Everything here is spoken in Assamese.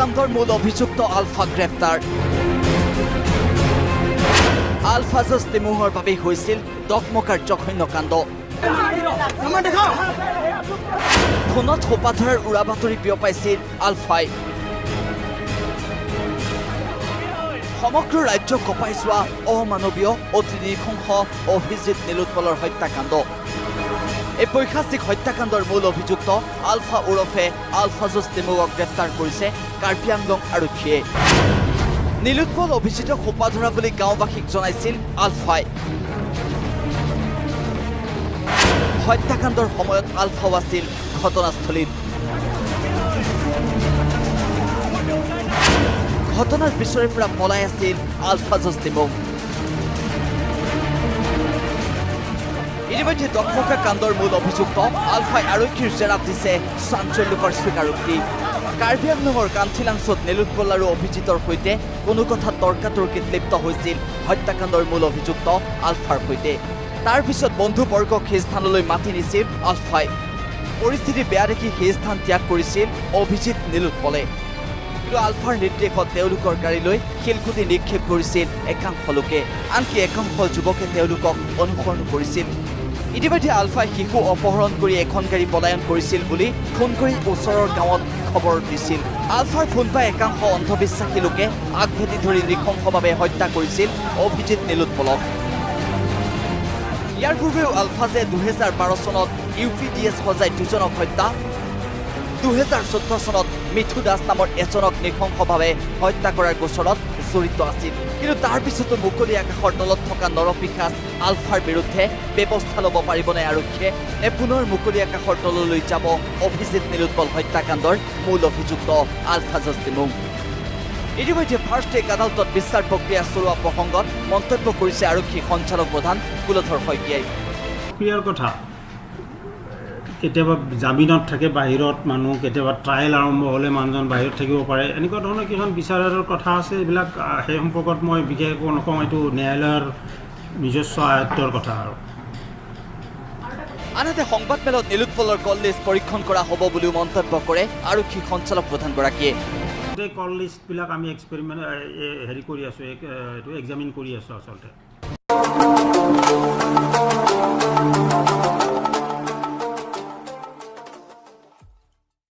কাণ্ডৰ মূল অভিযুক্ত আলফা গ্ৰেপ্তাৰ আলফা জজ তিমুহৰ বাবে হৈছিল ডকমকাৰ জঘন্য কাণ্ড ফোনত সোপা ধৰাৰ উৰা বাতৰি বিয়পাইছিল আলফাই সমগ্ৰ ৰাজ্য কঁপাই যোৱা অমানৱীয় অতি নৃশংস অভিজিত নীলোৎপলৰ হত্যাকাণ্ড এই পৈশাচিক হত্যাকাণ্ডৰ মূল অভিযুক্ত আলফা ওৰফে আলফা জজ তিমুহক গ্ৰেপ্তাৰ কৰিছে কাৰ্বি আংলং আৰক্ষীয়ে নীলোৎপল অভিজিতক সোপা ধৰা বুলি গাঁওবাসীক জনাইছিল আলফাই হত্যাকাণ্ডৰ সময়ত আলফাও আছিল ঘটনাস্থলীত ঘটনাৰ পিছৰে পৰা পলাই আছিল আলফা জজ তিমুহ ইতিমধ্যে ডকমকা কাণ্ডৰ মূল অভিযুক্ত আলফাই আৰক্ষীৰ জেৰাত দিছে চাঞ্চল্যকৰ স্বীকাৰোক্তি কাৰ্বি আংলঙৰ কান্থিলাংছত নীলোৎপল আৰু অভিজিতৰ সৈতে কোনো কথা তৰ্কাতৰ্কিত লিপ্ত হৈছিল হত্যাকাণ্ডৰ মূল অভিযুক্ত আলফাৰ সৈতে তাৰ পিছত বন্ধুবৰ্গক সেই স্থানলৈ মাতি নিছিল আলফাই পৰিস্থিতি বেয়া দেখি সেই স্থান ত্যাগ কৰিছিল অভিজিত নীলোৎপলে কিন্তু আলফাৰ নিৰ্দেশত তেওঁলোকৰ গাড়ীলৈ শিলগুটি নিক্ষেপ কৰিছিল একাংশ লোকে আনকি একাংশ যুৱকে তেওঁলোকক অনুসৰণ কৰিছিল ইতিমধ্যে আলফাই শিশু অপহৰণ কৰি এখন গাড়ী পলায়ন কৰিছিল বুলি ফোন কৰি ওচৰৰ গাঁৱত খবৰ দিছিল আলফাৰ ফোন পাই একাংশ অন্ধবিশ্বাসী লোকে আগভেটি ধৰি নৃশংসভাৱে হত্যা কৰিছিল অভিজিত নীলোৎপলক ইয়াৰ পূৰ্বেও আলফাজে 2012 চনত UPDS সজাই দুজনক হত্যা 2014 চনত মিঠু দাস নামৰ এজনক নৃশংসভাৱে হত্যা কৰাৰ গোচৰত জড়িত আছিল কিন্তু তাৰ পিছতো মুকলি আকাশৰ তলত থকা নৰপিশাচ আলফাৰ বিৰুদ্ধে ব্যৱস্থা ল'ব পাৰিবনে আৰক্ষীয়ে নে পুনৰ মুকলি আকাশৰ তললৈ যাব অভিজিত নীলোৎপল হত্যাকাণ্ডৰ মূল অভিযুক্ত আলফা জজ তিমুহ ইতিমধ্যে ফাৰ্ষ্ট ট্ৰেক আদালতত বিচাৰ প্ৰক্ৰিয়া চলোৱা প্ৰসংগত মন্তব্য কৰিছে আৰক্ষী সঞ্চালক প্ৰধান কুলধৰ শইকীয়াই ক্লিয়াৰ কথা কেতিয়াবা জামিনত থাকে বাহিৰত মানুহ কেতিয়াবা ট্ৰায়েল আৰম্ভ হ'লে মানুহজন বাহিৰত থাকিব পাৰে এনেকুৱা ধৰণৰ কিছুমান বিচাৰৰ কথা আছে এইবিলাক সেই সম্পৰ্কত মই বিশেষ নকওঁ এইটো ন্যায়ালয়ৰ নিজস্ব আয়ত্তৰ কথা আৰু আনহাতে সংবাদমেলত নীলোৎপলৰ কল লিষ্ট পৰীক্ষণ কৰা হ'ব বুলিও মন্তব্য কৰে আৰক্ষী সঞ্চালক প্ৰধানগৰাকীয়ে কল লিষ্টবিলাক আমি এক্সপেৰিমেণ্ট হেৰি কৰি আছোঁ এইটো এক্সামিন কৰি আছোঁ আচলতে